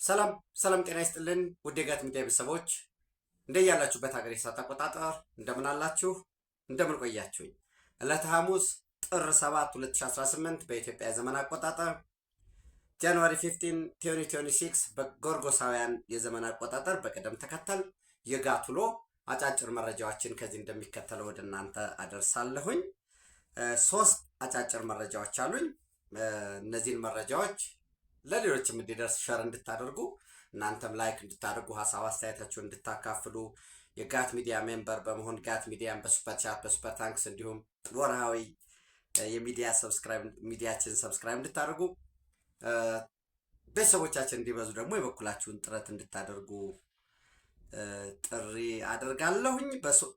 ሰላም ሰላም፣ ጤና ይስጥልን ውድ የጋት ሚዲያ ቤተሰቦች እንደያላችሁበት ሀገር የሰዓት አቆጣጠር እንደምን አላችሁ? እንደምን ቆያችሁኝ? ዕለተ ሐሙስ ጥር 7 2018 በኢትዮጵያ የዘመን አቆጣጠር ጃንዋሪ 15 2026 በጎርጎሳውያን የዘመን አቆጣጠር በቅደም ተከተል የጋት ውሎ አጫጭር መረጃዎችን ከዚህ እንደሚከተለው ወደ እናንተ አደርሳለሁኝ። ሶስት አጫጭር መረጃዎች አሉኝ። እነዚህን መረጃዎች ለሌሎችም እንዲደርስ ሸር እንድታደርጉ እናንተም ላይክ እንድታደርጉ ሀሳብ አስተያየታችሁን እንድታካፍሉ የጋት ሚዲያ ሜምበር በመሆን ጋት ሚዲያን በሱፐር ቻት በሱፐር ታንክስ እንዲሁም ወርሃዊ ሚዲያችን ሰብስክራይብ እንድታደርጉ ቤተሰቦቻችን እንዲበዙ ደግሞ የበኩላችሁን ጥረት እንድታደርጉ ጥሪ አደርጋለሁኝ።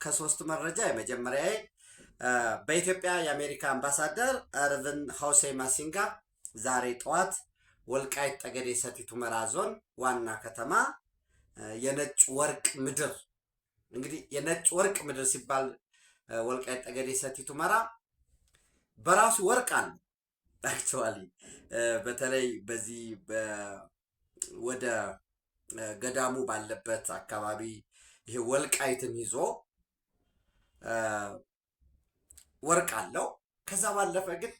ከሶስቱ መረጃ የመጀመሪያ በኢትዮጵያ የአሜሪካ አምባሳደር እርቪን ሆሴ ማሲንጋ ዛሬ ጠዋት ወልቃይት ጠገዴ ሰቲት ሁመራ ዞን ዋና ከተማ የነጭ ወርቅ ምድር፣ እንግዲህ የነጭ ወርቅ ምድር ሲባል ወልቃይት ጠገዴ ሰቲት ሁመራ በራሱ ወርቅ አለ። አክቹዋሊ በተለይ በዚህ ወደ ገዳሙ ባለበት አካባቢ ይሄ ወልቃይትን ይዞ ወርቅ አለው። ከዛ ባለፈ ግን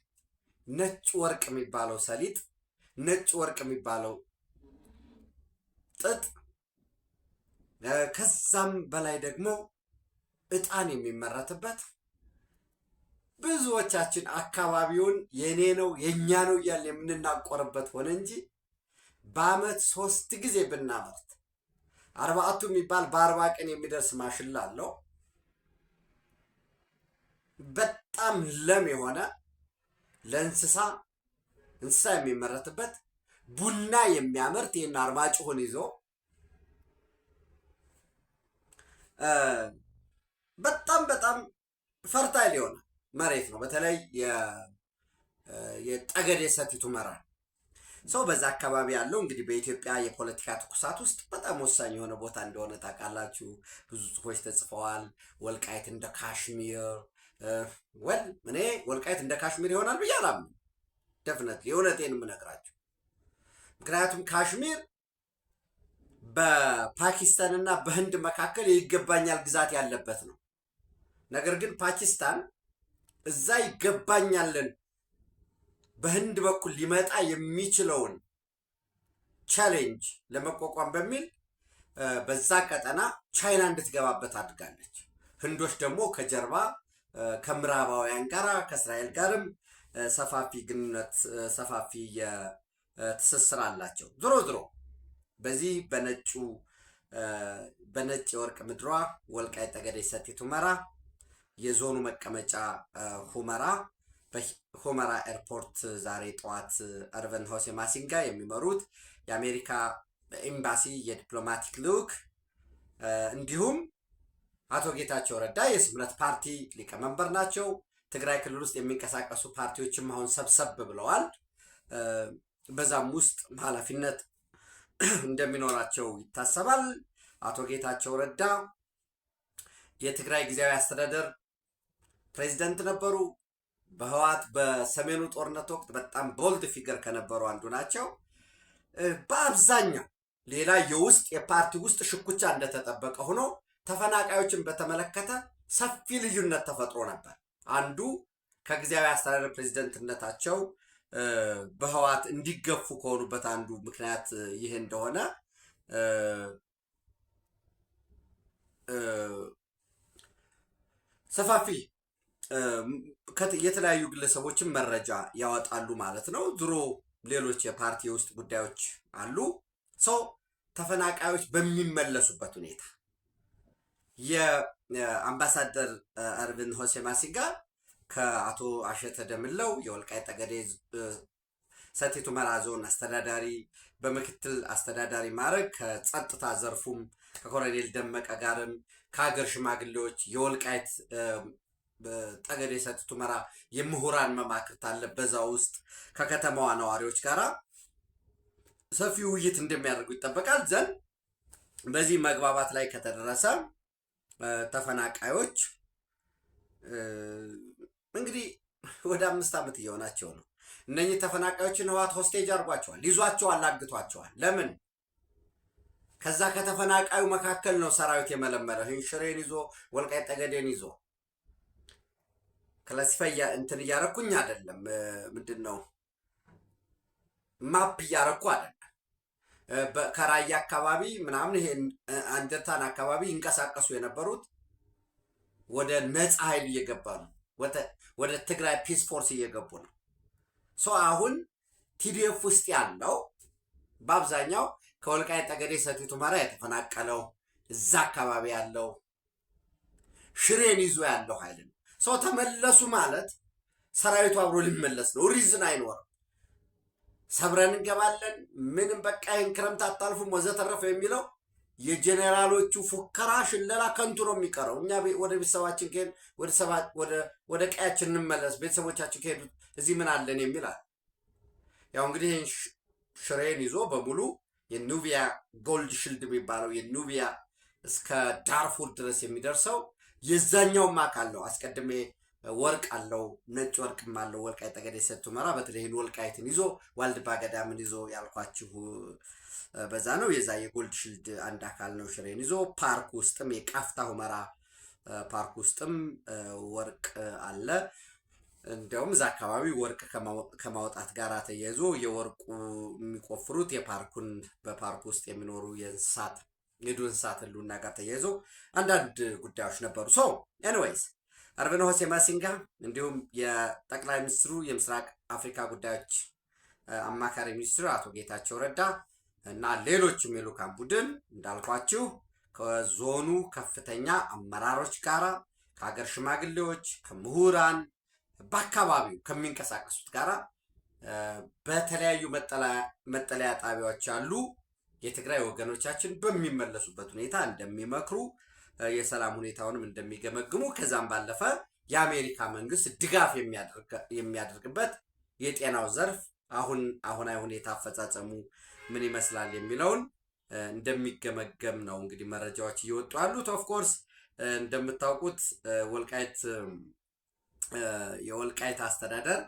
ነጭ ወርቅ የሚባለው ሰሊጥ፣ ነጭ ወርቅ የሚባለው ጥጥ፣ ከዛም በላይ ደግሞ ዕጣን የሚመረትበት ብዙዎቻችን አካባቢውን የኔ ነው የኛ ነው እያልን የምንናቆርበት ሆነ እንጂ በአመት 3 ጊዜ ብናመርት 40ቱ የሚባል በ40 ቀን የሚደርስ ማሽላ አለው። በጣም ለም የሆነ ለእንስሳ የሚመረትበት ቡና የሚያመርት ይህን አርማጭሆን ይዞ በጣም ፈርታይል የሆነ መሬት ነው። በተለይ የጠገዴ ሰቲት ሁመራ ሰው በዛ አካባቢ ያለው እንግዲህ በኢትዮጵያ የፖለቲካ ትኩሳት ውስጥ በጣም ወሳኝ የሆነ ቦታ እንደሆነ ታውቃላችሁ። ብዙ ጽሁፎች ተጽፈዋል። ወልቃይት እንደ ካሽሚር እኔ ወልቃይት እንደ ካሽሚር ይሆናል ብዬ አላምንም። ደፍነትሊ የእውነቴን የምነግራችሁ፣ ምክንያቱም ካሽሚር በፓኪስታን እና በህንድ መካከል የይገባኛል ግዛት ያለበት ነው። ነገር ግን ፓኪስታን እዛ ይገባኛልን በህንድ በኩል ሊመጣ የሚችለውን ቻሌንጅ ለመቋቋም በሚል በዛ ቀጠና ቻይና እንድትገባበት አድርጋለች። ህንዶች ደግሞ ከጀርባ ከምዕራባውያን ጋር ከእስራኤል ጋርም ሰፋፊ ግንኙነት ሰፋፊ ትስስር አላቸው። ዞሮ በዚህ በነጭ የወርቅ ምድሯ ወልቃይት ጠገዴ ሰቲት ሁመራ የዞኑ መቀመጫ ሁመራ በሁመራ ኤርፖርት ዛሬ ጠዋት እርቪን ሆሴ ማሲንጋ የሚመሩት የአሜሪካ ኤምባሲ የዲፕሎማቲክ ልዑክ እንዲሁም አቶ ጌታቸው ረዳ የስምረት ፓርቲ ሊቀመንበር ናቸው። ትግራይ ክልል ውስጥ የሚንቀሳቀሱ ፓርቲዎችም አሁን ሰብሰብ ብለዋል። በዛም ውስጥ ኃላፊነት እንደሚኖራቸው ይታሰባል። አቶ ጌታቸው ረዳ የትግራይ ጊዜያዊ አስተዳደር ፕሬዚደንት ነበሩ። በህወሓት በሰሜኑ ጦርነት ወቅት በጣም ቦልድ ፊገር ከነበሩ አንዱ ናቸው። በአብዛኛው ሌላ የውስጥ የፓርቲ ውስጥ ሽኩቻ እንደተጠበቀ ሆኖ ተፈናቃዮችን በተመለከተ ሰፊ ልዩነት ተፈጥሮ ነበር። አንዱ ከጊዜያዊ አስተዳደር ፕሬዚደንትነታቸው በህወሓት እንዲገፉ ከሆኑበት አንዱ ምክንያት ይህ እንደሆነ ሰፋፊ የተለያዩ ግለሰቦችን መረጃ ያወጣሉ ማለት ነው። ድሮ ሌሎች የፓርቲ ውስጥ ጉዳዮች አሉ። ሰው ተፈናቃዮች በሚመለሱበት ሁኔታ የአምባሳደር እርቪን ሆሴ ማሲንጋ ከአቶ አሸተ ደምለው የወልቃይት ጠገዴ ሰቲት ሁመራ ዞን አስተዳዳሪ በምክትል አስተዳዳሪ ማዕረግ ከጸጥታ ዘርፉም ከኮሎኔል ደመቀ ጋርም ከሀገር ሽማግሌዎች የወልቃይት ጠገዴ ሰቲት ሁመራ የምሁራን መማክርት አለ። በዛ ውስጥ ከከተማዋ ነዋሪዎች ጋራ ሰፊ ውይይት እንደሚያደርጉ ይጠበቃል። ዘንድ በዚህ መግባባት ላይ ከተደረሰ ተፈናቃዮች እንግዲህ ወደ 5 ዓመት እየሆናቸው ነው። እነኚህ ተፈናቃዮችን ህወሓት ሆስቴጅ አድርጓቸዋል፣ ይዟቸዋል፣ አግቷቸዋል። ለምን? ከዛ ከተፈናቃዩ መካከል ነው ሰራዊት የመለመለው። ይህን ሽሬን ይዞ ወልቃይት ጠገዴን ይዞ ክላሲፋይ እንትን እያረኩኝ አይደለም። ምንድን ነው ማፕ እያረኩ አይደለም። ከራያ አካባቢ ምናምን ይሄን አንደርታን አካባቢ ይንቀሳቀሱ የነበሩት ወደ ነፃ ኃይል እየገባ ነው። ወደ ትግራይ ፒስ ፎርስ እየገቡ ነው። አሁን ቲዲኤፍ ውስጥ ያለው በአብዛኛው ከወልቃይት ጠገዴ ሰቲት ሁመራ የተፈናቀለው እዛ አካባቢ ያለው ሽሬን ይዞ ያለው ኃይል ነው። ተመለሱ ማለት ሰራዊቱ አብሮ ሊመለስ ነው። ሪዝን አይኖርም። ሰብረን እንገባለን ምንም በቃ ይህን ክረምት አታልፉም ወዘተረፈ የሚለው የጄኔራሎቹ ፉከራ ሽለላ ከንቱ ነው የሚቀረው። እኛ ወደ ቤተሰባችን ከሄድ ወደ ቀያችን እንመለስ፣ ቤተሰቦቻችን ከሄዱ እዚህ ምን አለን የሚል አለ። ያው እንግዲህ ይህን ሽሬን ይዞ በሙሉ የኑቢያ ጎልድ ሽልድ የሚባለው የኑቢያ እስከ ዳርፉር ድረስ የሚደርሰው የዛኛውም አካል ነው። አስቀድሜ ወርቅ አለው፣ ነጭ ወርቅም አለው። ወልቃይት ጠገዴ ሰቲት ሁመራ በተለይ ወልቃይትን ይዞ ዋልድባ ገዳምን ይዞ ያልኳችሁ በዛ ነው። የዛ የጎልድ ሽልድ አንድ አካል ነው ሽሬን ይዞ። ፓርክ ውስጥም የቃፍታ ሁመራ ፓርክ ውስጥም ወርቅ አለ። እንደውም እዛ አካባቢ ወርቅ ከማውጣት ጋር ተያይዞ የወርቁ የሚቆፍሩት በፓርክ ውስጥ የሚኖሩ የዱር እንስሳት ህልውና ጋር ተያይዞ አንዳንድ ጉዳዮች ነበሩ። ኤኒዌይስ አርበነ ሆሴ ማሲንጋ እንዲሁም የጠቅላይ ሚኒስትሩ የምስራቅ አፍሪካ ጉዳዮች አማካሪ ሚኒስትሩ አቶ ጌታቸው ረዳ እና ሌሎችም የልዑካን ቡድን እንዳልኳችሁ ከዞኑ ከፍተኛ አመራሮች ጋራ ከሀገር ሽማግሌዎች ከምሁራን በአካባቢው ከሚንቀሳቀሱት ጋራ በተለያዩ መጠለያ ጣቢያዎች ያሉ የትግራይ ወገኖቻችን በሚመለሱበት ሁኔታ እንደሚመክሩ የሰላም ሁኔታውንም እንደሚገመግሙ ከዛም ባለፈ የአሜሪካ መንግስት ድጋፍ የሚያደርግበት የጤናው ዘርፍ አሁናዊ ሁኔታ አፈጻጸሙ ምን ይመስላል የሚለውን እንደሚገመገም ነው እንግዲህ መረጃዎች እየወጡ ያሉት። ኦፍኮርስ እንደምታውቁት የወልቃይት አስተዳደር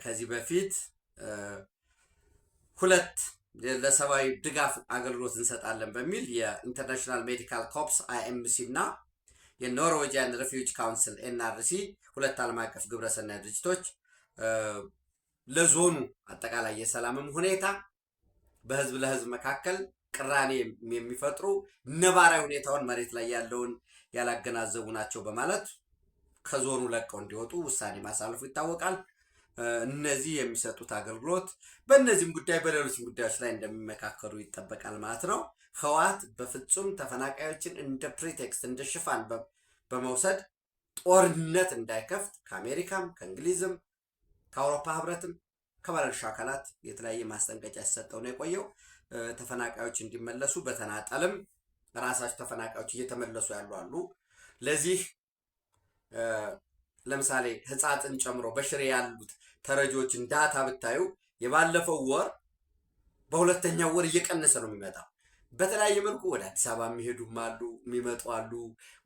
ከዚህ በፊት ሁለት ለሰብአዊ ድጋፍ አገልግሎት እንሰጣለን በሚል የኢንተርናሽናል ሜዲካል ኮርፕስ IMC እና የኖርዌጂያን ሬፊውጂ ካውንስል NRC ሁለት ዓለም አቀፍ ግብረሰናይ ድርጅቶች ለዞኑ አጠቃላይ የሰላምም ሁኔታ በህዝብ ለህዝብ መካከል ቅራኔ የሚፈጥሩ ነባራዊ ሁኔታውን መሬት ላይ ያለውን ያላገናዘቡ ናቸው በማለት ከዞኑ ለቀው እንዲወጡ ውሳኔ ማሳለፉ ይታወቃል። እነዚህ የሚሰጡት አገልግሎት በእነዚህም ጉዳይ በሌሎችም ጉዳዮች ላይ እንደሚመካከሩ ይጠበቃል ማለት ነው። ህወሓት በፍጹም ተፈናቃዮችን እንደ ፕሪቴክስት እንደ ሽፋን በመውሰድ ጦርነት እንዳይከፍት ከአሜሪካም ከእንግሊዝም ከአውሮፓ ህብረትም ከባለድርሻ አካላት የተለያየ ማስጠንቀቂያ ሲሰጠው ነው የቆየው። ተፈናቃዮች እንዲመለሱ በተናጠልም ራሳቸው ተፈናቃዮች እየተመለሱ ያሉ አሉ። ለዚህ ለምሳሌ ህፃጥን ጨምሮ በሽሬ ያሉት ተረጂዎችን ዳታ ብታዩ የባለፈው ወር በሁለተኛው ወር እየቀነሰ ነው የሚመጣው። በተለያየ መልኩ ወደ አዲስ አበባ የሚሄዱም አሉ፣ የሚመጡ አሉ።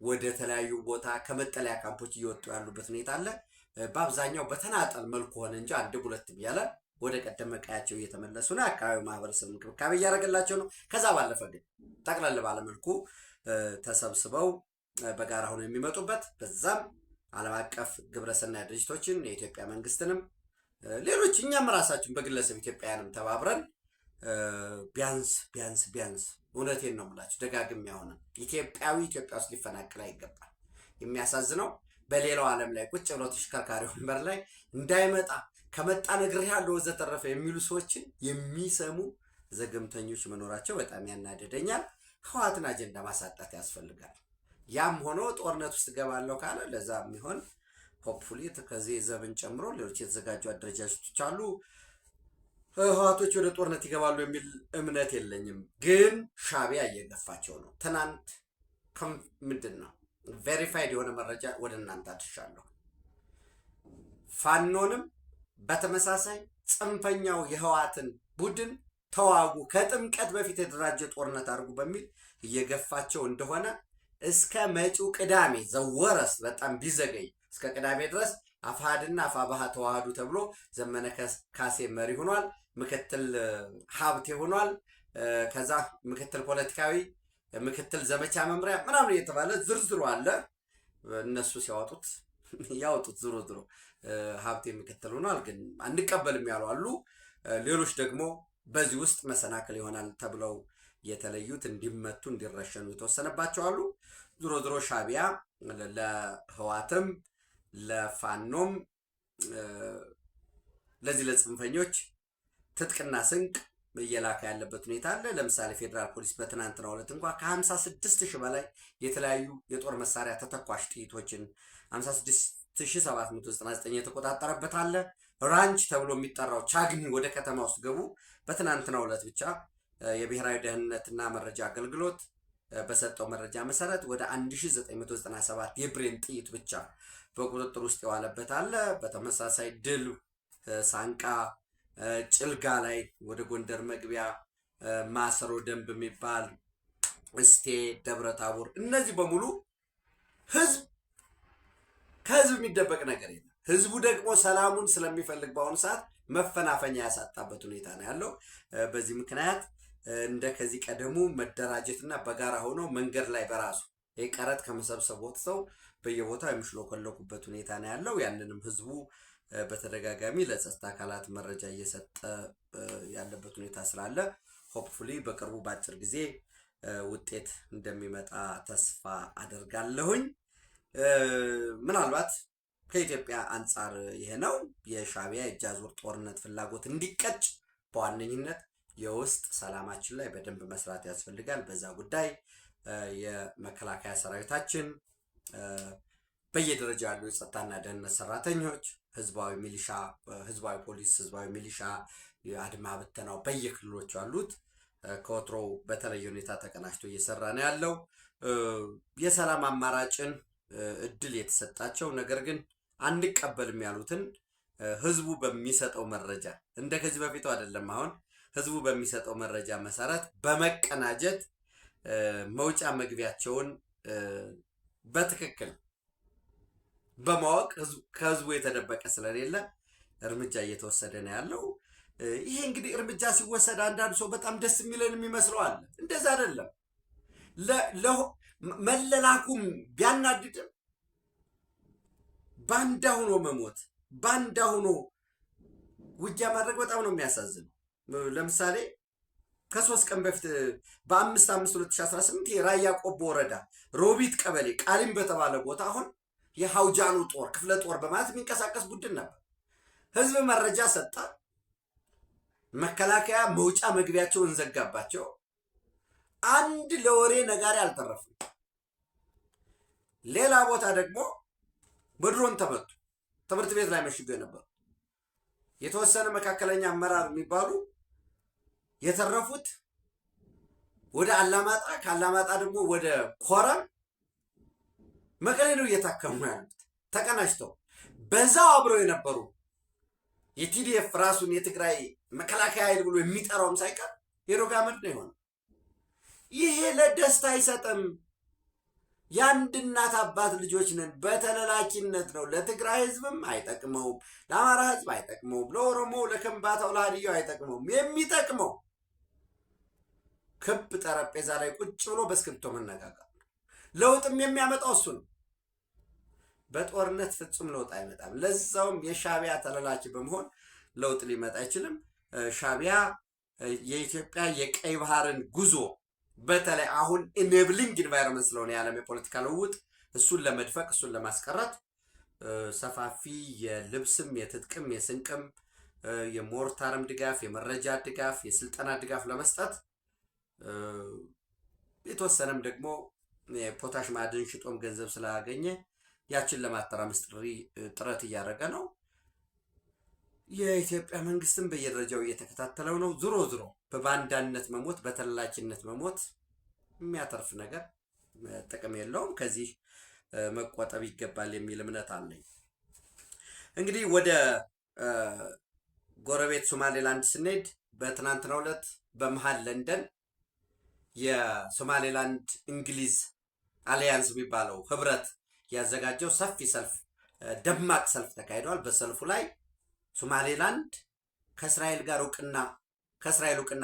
ወደ ተለያዩ ቦታ ከመጠለያ ካምፖች እየወጡ ያሉበት ሁኔታ አለ። በአብዛኛው በተናጠል መልኩ ሆነ እንጂ አንድ ሁለትም ያለ ወደ ቀደመ ቀያቸው እየተመለሱ ነው። አካባቢው ማህበረሰብ እንክብካቤ እያደረገላቸው ነው። ከዛ ባለፈ ግን ጠቅለል ባለ መልኩ ተሰብስበው በጋራ ሆነው የሚመጡበት በዛም ዓለም አቀፍ ግብረሰናይ ድርጅቶችን የኢትዮጵያ መንግስትንም ሌሎች እኛም ራሳችን በግለሰብ ኢትዮጵያውያንም ተባብረን ቢያንስ እውነቴን ነው የምላችሁ ደጋግም ያሆነ ኢትዮጵያዊ ኢትዮጵያ ውስጥ ሊፈናቀል አይገባል። የሚያሳዝነው በሌላው ዓለም ላይ ቁጭ ብለው ተሽከርካሪ ወንበር ላይ እንዳይመጣ ከመጣ ነግሬህ ያለው ወዘተረፈ የሚሉ ሰዎችን የሚሰሙ ዘገምተኞች መኖራቸው በጣም ያናደደኛል። ህወሓትን አጀንዳ ማሳጣት ያስፈልጋል። ያም ሆኖ ጦርነት ውስጥ ገባለሁ ካለ ለዛ የሚሆን ሆፕፉሊ ከዚህ ዘብን ጨምሮ ሌሎች የተዘጋጁ አደረጃጀቶች አሉ። ህወሓቶች ወደ ጦርነት ይገባሉ የሚል እምነት የለኝም። ግን ሻዕቢያ እየገፋቸው ነው። ትናንት ምንድን ነው ቬሪፋይድ የሆነ መረጃ ወደ እናንተ አድርሻለሁ። ፋኖንም በተመሳሳይ ጽንፈኛው የህወሓትን ቡድን ተዋጉ፣ ከጥምቀት በፊት የተደራጀ ጦርነት አድርጉ በሚል እየገፋቸው እንደሆነ እስከ መጪው ቅዳሜ ዘወረስ በጣም ቢዘገይ እስከ ቅዳሜ ድረስ አፋሕድና አፋብኃ ተዋህዱ ተብሎ ዘመነ ካሴ መሪ ሆኗል። ምክትል ሀብቴ ሆኗል። ከዛ ምክትል ፖለቲካዊ፣ ምክትል ዘመቻ መምሪያ ምናምን እየተባለ ዝርዝሩ አለ። እነሱ ሲያወጡት ያወጡት ዝሮ ዝሮ ሀብቴ ምክትል ሆኗል፣ ግን አንቀበልም ያሉ አሉ። ሌሎች ደግሞ በዚህ ውስጥ መሰናክል ይሆናል ተብለው የተለዩት እንዲመቱ እንዲረሸኑ የተወሰነባቸው አሉ። ዝሮ ዝሮ ሻዕቢያ ለህዋትም ለፋኖም ለዚህ ለጽንፈኞች ትጥቅና ስንቅ እየላከ ያለበት ሁኔታ አለ። ለምሳሌ ፌዴራል ፖሊስ በትናንትናው ዕለት እንኳን ከ56,000 በላይ የተለያዩ የጦር መሳሪያ ተተኳሽ ጥይቶችን 56,799 የተቆጣጠረበት አለ። ራንች ተብሎ የሚጠራው ቻግኒ ወደ ከተማ ውስጥ ገቡ በትናንትናው ዕለት ብቻ የብሔራዊ ደህንነትና መረጃ አገልግሎት በሰጠው መረጃ መሰረት ወደ 1997 የብሬን ጥይት ብቻ በቁጥጥር ውስጥ የዋለበት አለ። በተመሳሳይ ድል፣ ሳንቃ፣ ጭልጋ ላይ ወደ ጎንደር መግቢያ፣ ማሰሮ ደንብ የሚባል እስቴ፣ ደብረ ታቦር፣ እነዚህ በሙሉ ህዝብ ከህዝብ የሚደበቅ ነገር የለም። ህዝቡ ደግሞ ሰላሙን ስለሚፈልግ በአሁኑ ሰዓት መፈናፈኛ ያሳጣበት ሁኔታ ነው ያለው። በዚህ ምክንያት እንደ ከዚህ ቀደሙ መደራጀትና በጋራ ሆነው መንገድ ላይ በራሱ ቀረጥ ከመሰብሰብ ወጥተው በየቦታው የሚሽሎከለኩበት ሁኔታ ነው ያለው። ያንንም ህዝቡ በተደጋጋሚ ለጸጥታ አካላት መረጃ እየሰጠ ያለበት ሁኔታ ስላለ ሆፕፉሊ በቅርቡ በአጭር ጊዜ ውጤት እንደሚመጣ ተስፋ አደርጋለሁኝ። ምናልባት ከኢትዮጵያ አንጻር ይሄ ነው የሻዕቢያ የእጅ አዙር ጦርነት ፍላጎት እንዲቀጭ በዋነኝነት የውስጥ ሰላማችን ላይ በደንብ መስራት ያስፈልጋል። በዛ ጉዳይ የመከላከያ ሰራዊታችን በየደረጃ ያሉ የጸጥታና ደህንነት ሰራተኞች፣ ህዝባዊ ሚሊሻ፣ ህዝባዊ ፖሊስ፣ ህዝባዊ ሚሊሻ፣ የአድማ ብተናው በየክልሎች ያሉት ከወትሮው በተለየ ሁኔታ ተቀናጅቶ እየሰራ ነው ያለው። የሰላም አማራጭን እድል የተሰጣቸው ነገር ግን አንቀበልም ያሉትን ህዝቡ በሚሰጠው መረጃ እንደ ከዚህ በፊቱ አይደለም። አሁን ህዝቡ በሚሰጠው መረጃ መሰረት በመቀናጀት መውጫ መግቢያቸውን በትክክል በማወቅ ከህዝቡ የተደበቀ ስለሌለ እርምጃ እየተወሰደ ነው ያለው። ይሄ እንግዲህ እርምጃ ሲወሰድ አንዳንድ ሰው በጣም ደስ የሚለን የሚመስለው አለ። እንደዛ አይደለም። መለላኩም ቢያናድድም ባንዳ ሆኖ መሞት፣ ባንዳ ሆኖ ውጊያ ማድረግ በጣም ነው የሚያሳዝነው። ለምሳሌ ከ3 ቀን በፊት በ5/5/2018 የራያ ቆቦ ወረዳ ሮቢት ቀበሌ ቃሊም በተባለ ቦታ አሁን የሐውጃኑ ጦር ክፍለ ጦር በማለት የሚንቀሳቀስ ቡድን ነበር። ህዝብ መረጃ ሰጣ፣ መከላከያ መውጫ መግቢያቸውን ዘጋባቸው። አንድ ለወሬ ነጋሪ አልተረፈም። ሌላ ቦታ ደግሞ በድሮን ተመቱ። ትምህርት ቤት ላይ መሽገው ነበር። የተወሰነ መካከለኛ አመራር የሚባሉ የተረፉት ወደ አላማጣ፣ ከአላማጣ ደግሞ ወደ ኮረም መቀሌ ነው እየታከሙ ያሉት ተቀናጅተው። በዛው አብረው የነበሩ የቲዲኤፍ ራሱን የትግራይ መከላከያ ኃይል ብሎ የሚጠራውም ሳይቀር የዶግ አመድ ነው የሆነው። ይሄ ለደስታ አይሰጥም። የአንድ እናት አባት ልጆች ነን። በተለላኪነት ነው። ለትግራይ ህዝብም አይጠቅመውም፣ ለአማራ ህዝብ አይጠቅመውም፣ ለኦሮሞ፣ ለከምባታው፣ ለሀዲያው አይጠቅመውም። የሚጠቅመው ክብ ጠረጴዛ ላይ ቁጭ ብሎ በእስክሪብቶ መነጋገር ነው። ለውጥም የሚያመጣው እሱ ነው። በጦርነት ፍጹም ለውጥ አይመጣም። ለዛውም የሻዕቢያ ተለላኪ በመሆን ለውጥ ሊመጣ አይችልም። ሻዕቢያ የኢትዮጵያ የቀይ ባህርን ጉዞ በተለይ አሁን ኢኔብሊንግ ኢንቫይሮንመንት ስለሆነ የዓለም የፖለቲካ ልውውጥ እሱን ለመድፈቅ እሱን ለማስቀረት ሰፋፊ የልብስም የትጥቅም የስንቅም የሞርታርም ድጋፍ የመረጃ ድጋፍ የስልጠና ድጋፍ ለመስጠት የተወሰነም ደግሞ የፖታሽ ማዕድን ሽጦም ገንዘብ ስላገኘ ያችን ለማተራመስ ጥረት እያደረገ ነው። የኢትዮጵያ መንግስትም በየደረጃው እየተከታተለው ነው። ዞሮ ዞሮ በባንዳነት መሞት በተላላኪነት መሞት የሚያተርፍ ነገር ጥቅም የለውም። ከዚህ መቆጠብ ይገባል የሚል እምነት አለኝ። እንግዲህ ወደ ጎረቤት ሶማሌላንድ ስንሄድ በትናንትናው ዕለት በመሃል ለንደን የሶማሌላንድ እንግሊዝ አሊያንስ የሚባለው ህብረት ያዘጋጀው ሰፊ ሰልፍ ደማቅ ሰልፍ ተካሂዷል። በሰልፉ ላይ ሶማሌላንድ ከእስራኤል ጋር እውቅና ከእስራኤል እውቅና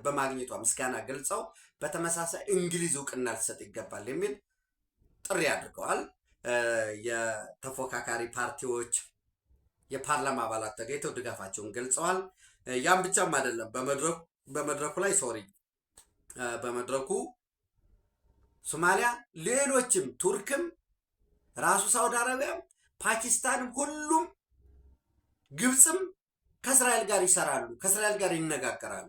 በማግኘቷ ምስጋና ገልጸው በተመሳሳይ እንግሊዝ እውቅና ልትሰጥ ይገባል የሚል ጥሪ አድርገዋል። የተፎካካሪ ፓርቲዎች የፓርላማ አባላት ተገኝተው ድጋፋቸውን ገልጸዋል። ያም ብቻም አይደለም። በመድረኩ ሶማሊያ፣ ሌሎችም ቱርክም፣ ራሱ ሳውዲ አረቢያም፣ ፓኪስታንም፣ ሁሉም ግብፅም ከእስራኤል ጋር ይሰራሉ፣ ከእስራኤል ጋር ይነጋገራሉ።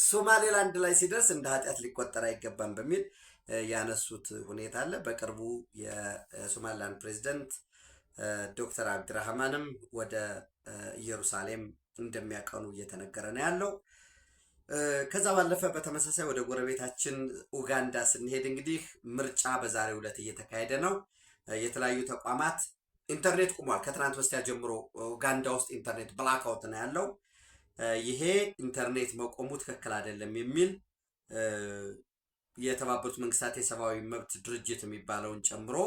ሶማሌላንድ ላይ ሲደርስ እንደ ኃጢአት ሊቆጠር አይገባም በሚል ያነሱት ሁኔታ አለ። በቅርቡ የሶማሊላንድ ፕሬዚደንት ዶክተር አብድራህማንም ወደ ኢየሩሳሌም እንደሚያቀኑ እየተነገረ ነው ያለው። ከዛ ባለፈ በተመሳሳይ ወደ ጎረቤታችን ኡጋንዳ ስንሄድ እንግዲህ ምርጫ በዛሬው ዕለት እየተካሄደ ነው። የተለያዩ ተቋማት ኢንተርኔት ቁሟል። ከትናንት በስቲያ ጀምሮ ኡጋንዳ ውስጥ ኢንተርኔት ብላክአውት ነው ያለው። ይሄ ኢንተርኔት መቆሙ ትክክል አይደለም የሚል የተባበሩት መንግስታት የሰብአዊ መብት ድርጅት የሚባለውን ጨምሮ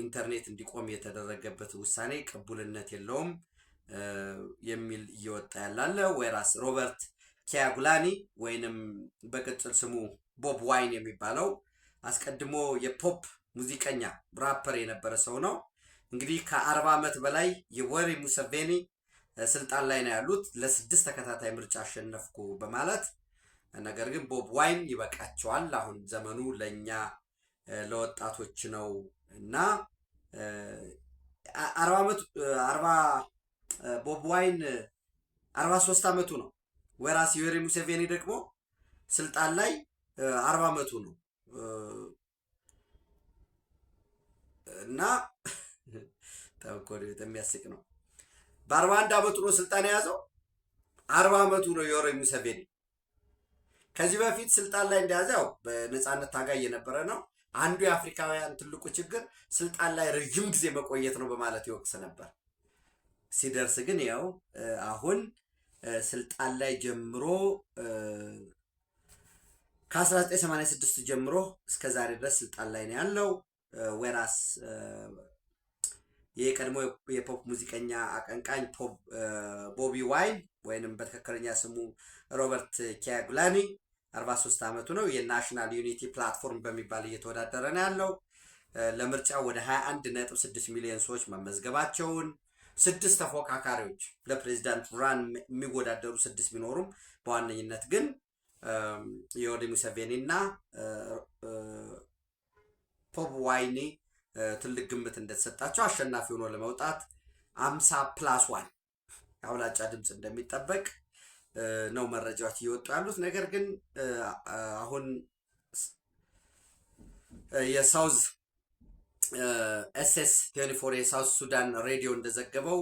ኢንተርኔት እንዲቆም የተደረገበት ውሳኔ ቅቡልነት የለውም የሚል እየወጣ ያላለ። ወይራስ ሮበርት ኪያጉላኒ ወይንም በቅጽል ስሙ ቦብ ዋይን የሚባለው አስቀድሞ የፖፕ ሙዚቀኛ ራፐር የነበረ ሰው ነው። እንግዲህ ከ40 ዓመት በላይ የወሪ ሙሰቬኒ ስልጣን ላይ ነው ያሉት። ለ6 ተከታታይ ምርጫ አሸነፍኩ በማለት ነገር ግን ቦብ ዋይን ይበቃቸዋል፣ አሁን ዘመኑ ለኛ ለወጣቶች ነው እና 40 ቦብ ዋይን 43 ዓመቱ ነው። ወራስ ዩዌሪ ሙሴቬኒ ደግሞ ስልጣን ላይ 40 ዓመቱ ነው እና ተቆሪው የሚያስቅ ነው። በ41 ዓመቱ ነው ስልጣን የያዘው፣ 40 ዓመቱ ነው ዩዌሪ ሙሴቬኒ። ከዚህ በፊት ስልጣን ላይ እንደያዘው በነፃነት ታጋይ የነበረ ነው። አንዱ የአፍሪካውያን ትልቁ ችግር ስልጣን ላይ ረጅም ጊዜ መቆየት ነው በማለት ይወቅስ ነበር። ሲደርስ ግን ያው አሁን ስልጣን ላይ ጀምሮ ከ1986 ጀምሮ እስከ ዛሬ ድረስ ስልጣን ላይ ነው ያለው። ወራስ የቀድሞ የፖፕ ሙዚቀኛ አቀንቃኝ ቦቢ ዋይን ወይንም በትክክለኛ ስሙ ሮበርት ኪያጉላኒ 43 ዓመቱ ነው። የናሽናል ዩኒቲ ፕላትፎርም በሚባል እየተወዳደረ ነው ያለው። ለምርጫው ወደ 21.6 ሚሊዮን ሰዎች መመዝገባቸውን 6 ተፎካካሪዎች ለፕሬዚዳንት ራን የሚወዳደሩ 6 ቢኖሩም በዋነኝነት ግን ዩዌሪ ሙሴቬኒ እና ቦብ ዋይኒ ትልቅ ግምት እንደተሰጣቸው አሸናፊ ሆኖ ለመውጣት 50+1 አብላጫ ድምፅ እንደሚጠበቅ ነው መረጃዎች እየወጡ ያሉት። ነገር ግን አሁን የሳውዝ ኤስኤስ 24 የሳውዝ ሱዳን ሬዲዮ እንደዘገበው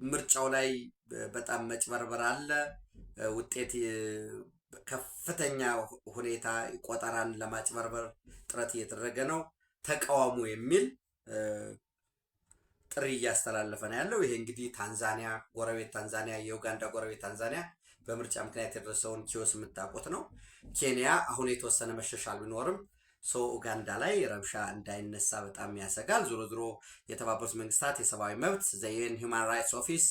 ምርጫው ላይ በጣም መጭበርበር አለ፣ ውጤት ከፍተኛ ሁኔታ ቆጠራን ለማጭበርበር ጥረት እየተደረገ ነው፣ ተቃውሞ የሚል ጥሪ እያስተላለፈ ነው ያለው። ይሄ እንግዲህ ታንዛኒያ ጎረቤት ታንዛኒያ የኡጋንዳ ጎረቤት ታንዛኒያ በምርጫ ምክንያት የደረሰውን ኪዮስ የምታውቁት ነው። ኬንያ አሁን የተወሰነ መሻሻል ቢኖርም ኡጋንዳ ላይ ረብሻ እንዳይነሳ በጣም ያሰጋል። ዞሮ ዞሮ የተባበሩት መንግስታት የሰብአዊ መብት ዘዩኤን ሂውማን ራይትስ ኦፊስ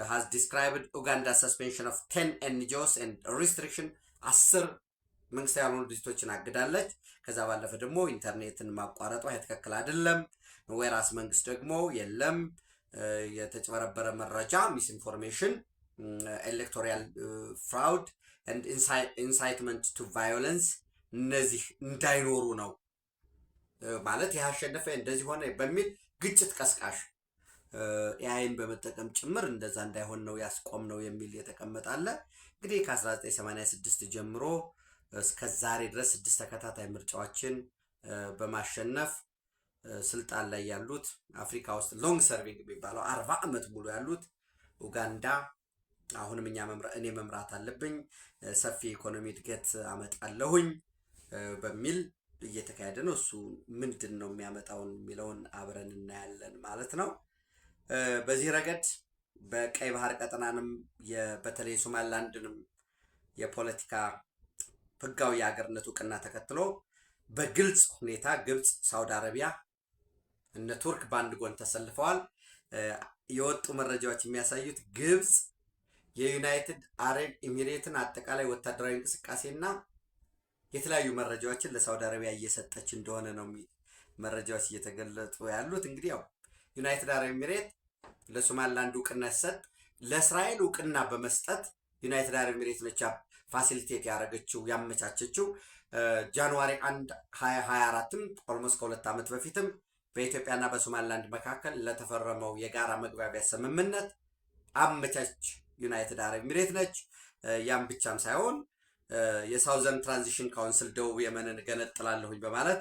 has described Uganda suspension of 10 NGOs and restriction 10 መንግስታዊ ያልሆኑ ድርጅቶችን አግዳለች። ከዛ ባለፈ ደግሞ ኢንተርኔትን ማቋረጧ ትክክል አይደለም። ወይራስ መንግስት ደግሞ የለም የተጨበረበረ መረጃ ሚስ ኢንፎርሜሽን ኤሌክቶራል ፍራውድ and incitement to violence እነዚህ እንዳይኖሩ ነው ማለት ያሸነፈ እንደዚህ ሆነ በሚል ግጭት ቀስቃሽ ኤአይን በመጠቀም ጭምር እንደዛ እንዳይሆን ነው ያስቆም ነው የሚል የተቀመጠ አለ። እንግዲህ ከ1986 ጀምሮ እስከ ዛሬ ድረስ 6 ተከታታይ ምርጫዎችን በማሸነፍ ስልጣን ላይ ያሉት አፍሪካ ውስጥ ሎንግ ሰርቪንግ የሚባለው 40 ዓመት ሙሉ ያሉት ኡጋንዳ አሁንም እኔ መምራት አለብኝ፣ ሰፊ ኢኮኖሚ እድገት አመጣለሁኝ በሚል እየተካሄደ ነው። እሱ ምንድን ነው የሚያመጣውን የሚለውን አብረን እናያለን ማለት ነው። በዚህ ረገድ በቀይ ባህር ቀጠናንም በተለይ ሶማሊላንድንም የፖለቲካ ህጋዊ የሀገርነት እውቅና ተከትሎ በግልጽ ሁኔታ ግብፅ፣ ሳውዲ አረቢያ እነ ቱርክ በአንድ ጎን ተሰልፈዋል። የወጡ መረጃዎች የሚያሳዩት ግብፅ የዩናይትድ አረብ ኤሚሬትን አጠቃላይ ወታደራዊ እንቅስቃሴና የተለያዩ መረጃዎችን ለሳውዲ አረቢያ እየሰጠች እንደሆነ ነው መረጃዎች እየተገለጹ ያሉት። እንግዲህ ያው ዩናይትድ አረብ ኤሚሬት ለሶማሊላንድ እውቅና ሲሰጥ ለእስራኤል እውቅና በመስጠት ዩናይትድ አረብ ኤሚሬት ነች ፋሲሊቴት ያደረገችው ያመቻቸችው። ጃንዋሪ 1 2024ም ኦልሞስት ከሁለት ዓመት በፊትም በኢትዮጵያና በሶማሊላንድ መካከል ለተፈረመው የጋራ መግባቢያ ስምምነት አመቻች ዩናይትድ አረብ ኤሚሬት ነች። ያም ብቻም ሳይሆን የሳውዘርን ትራንዚሽን ካውንስል ደቡብ የመንን ገነጥላለሁኝ በማለት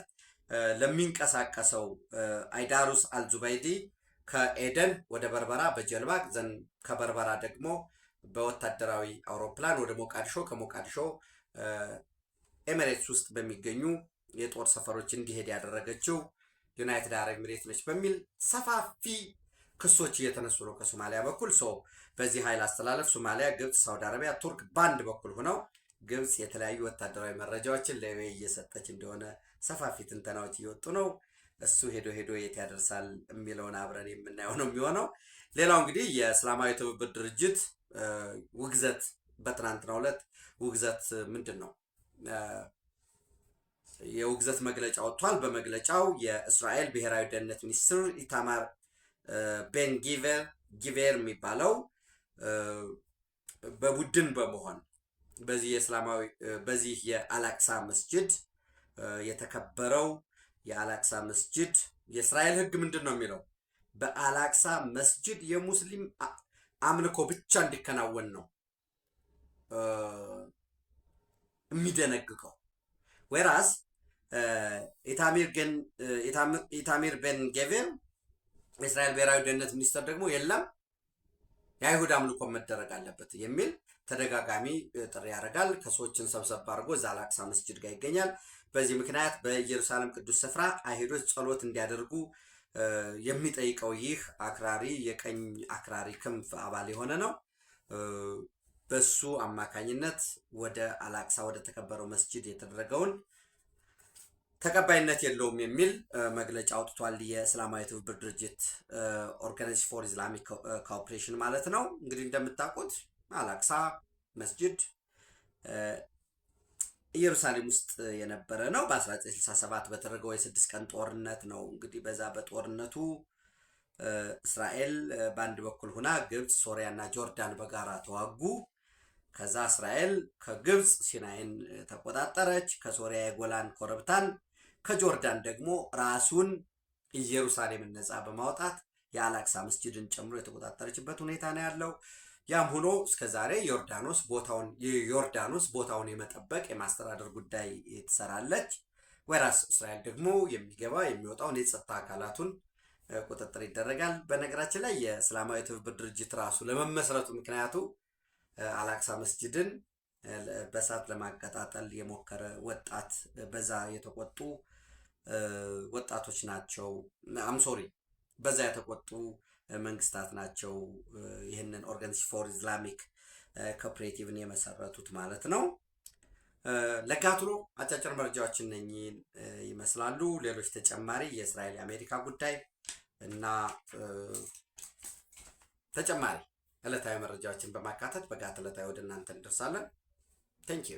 ለሚንቀሳቀሰው አይዳሩስ አልዙባይዲ ከኤደን ወደ በርበራ በጀልባ ዘን ከበርበራ ደግሞ በወታደራዊ አውሮፕላን ወደ ሞቃዲሾ ከሞቃዲሾ ኤሚሬትስ ውስጥ በሚገኙ የጦር ሰፈሮች እንዲሄድ ያደረገችው ዩናይትድ አረብ ኤሚሬት ነች በሚል ሰፋፊ ክሶች እየተነሱ ነው ከሶማሊያ በኩል። በዚህ ኃይል አስተላለፍ ሶማሊያ፣ ግብፅ፣ ሳውዲ አረቢያ፣ ቱርክ በአንድ በኩል ሆነው ግብፅ የተለያዩ ወታደራዊ መረጃዎችን ለዩኤኢ እየሰጠች እንደሆነ ሰፋፊ ትንተናዎች እየወጡ ነው። እሱ ሄዶ የት ያደርሳል የሚለውን አብረን የምናየው ነው የሚሆነው። ሌላው እንግዲህ የእስላማዊ ትብብር ድርጅት ውግዘት በትናንትናው ዕለት ውግዘት ምንድን ነው የውግዘት መግለጫ ወጥቷል። በመግለጫው የእስራኤል ብሔራዊ ደህንነት ሚኒስትር ኢታማር ቤን ጊቬር የሚባለው በቡድን በመሆን በዚህ የአላክሳ መስጅድ የተከበረው የአላክሳ መስጅድ የእስራኤል ሕግ ምንድን ነው የሚለው በአላክሳ መስጅድ የሙስሊም አምልኮ ብቻ እንዲከናወን ነው የሚደነግገው። ወይራስ ኢታሚር ቤን ጊቬር የእስራኤል ብሔራዊ ደህንነት ሚኒስትር ደግሞ የለም የአይሁድ አምልኮ መደረግ አለበት የሚል ተደጋጋሚ ጥሪ ያደርጋል። ከሰዎችን ሰብሰብ አድርጎ እዛ አላክሳ መስጅድ ጋር ይገኛል። በዚህ ምክንያት በኢየሩሳሌም ቅዱስ ስፍራ አይሁዶች ጸሎት እንዲያደርጉ የሚጠይቀው ይህ አክራሪ የቀኝ አክራሪ ክንፍ አባል የሆነ ነው። በሱ አማካኝነት ወደ አላክሳ ወደ ተከበረው መስጅድ የተደረገውን ተቀባይነት የለውም የሚል መግለጫ አውጥቷል። የእስላማዊ ትብብር ድርጅት ኦርጋናይዜሽን ፎር ኢስላሚክ ኮኦፕሬሽን ማለት ነው። እንግዲህ እንደምታውቁት አላክሳ መስጅድ ኢየሩሳሌም ውስጥ የነበረ ነው። በ1967 በተደረገው የ6 ቀን ጦርነት ነው። እንግዲህ በዛ በጦርነቱ እስራኤል በአንድ በኩል ሆና ግብፅ፣ ሶሪያ እና ጆርዳን በጋራ ተዋጉ። ከዛ እስራኤል ከግብፅ ሲናይን ተቆጣጠረች፣ ከሶሪያ የጎላን ኮረብታን፣ ከጆርዳን ደግሞ ራሱን ኢየሩሳሌምን ነፃ በማውጣት የአላክሳ መስጅድን ጨምሮ የተቆጣጠረችበት ሁኔታ ነው ያለው። ያም ሆኖ እስከዛሬ ዮርዳኖስ ቦታውን የመጠበቅ የማስተዳደር ጉዳይ ትሰራለች። ወይራስ እስራኤል ደግሞ የሚገባ የሚወጣውን የጸጥታ አካላቱን ቁጥጥር ይደረጋል። በነገራችን ላይ የእስላማዊ ትብብር ድርጅት ራሱ ለመመስረቱ ምክንያቱ አላክሳ መስጅድን በእሳት ለማቀጣጠል የሞከረ ወጣት በዛ የተቆጡ ወጣቶች ናቸው። በዛ የተቆጡ መንግስታት ናቸው ይህንን ኦርጋናይዜሽን ፎር ኢስላሚክ ኮኦፕሬቲቭን የመሰረቱት ማለት ነው። ለጋትሮ አጫጭር መረጃዎች እነኚህን ይመስላሉ። ሌሎች ተጨማሪ የእስራኤል የአሜሪካ ጉዳይ እና ተጨማሪ ዕለታዊ መረጃዎችን በማካተት በጋት ዕለታዊ ወደ እናንተ እንደርሳለን። ቴንክ ዩ